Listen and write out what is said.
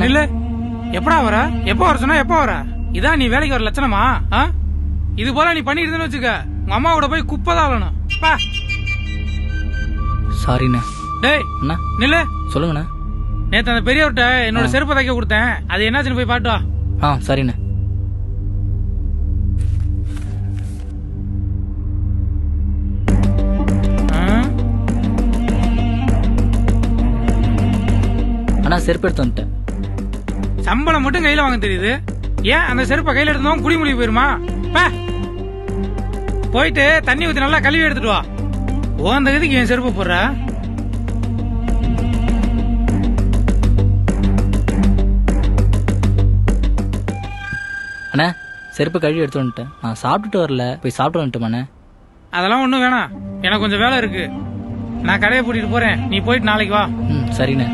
இல்ல எப்படா வர? எப்ப வர சொன்னா எப்ப வர? இதான் நீ வேலைக்கு வர லட்சணமா? இது போல நீ பண்ணிட்டு இருந்தேன்னு வச்சுக்க, உங்க அம்மா கூட போய் குப்பைதான் ஆகணும். சாரிண்ணே. டேய் அண்ணா நில்லு. சொல்லுங்கண்ணா. நேத்து அந்த பெரியவர்கிட்ட என்னோட செருப்பை தைக்க கொடுத்தேன், அது என்னாச்சுன்னு போய் பாட்டு வா. சரிண்ணே. அண்ணா செருப்பு எடுத்து வந்துட்டேன். சம்பளம் மட்டும் கையில வாங்க தெரியுது, ஏன் அந்த செருப்பை கையில எடுத்தோம் குடி முடி போயிருமா? போயிட்டு தண்ணி ஊத்தி நல்லா கழுவி எடுத்துட்டு வா. ஓந்த இதுக்கு என் செருப்பு போடுற? அண்ணா செருப்பு கழுவி எடுத்து வந்துட்டேன். நான் சாப்பிட்டுட்டு வரல, போய் சாப்பிட்டு வந்துட்டேன். அதெல்லாம் ஒண்ணும் வேணாம், எனக்கு கொஞ்சம் வேலை இருக்கு. நான் கடையை பூட்டிட்டு போறேன், நீ போயிட்டு நாளைக்கு வா. சரிண்ணே.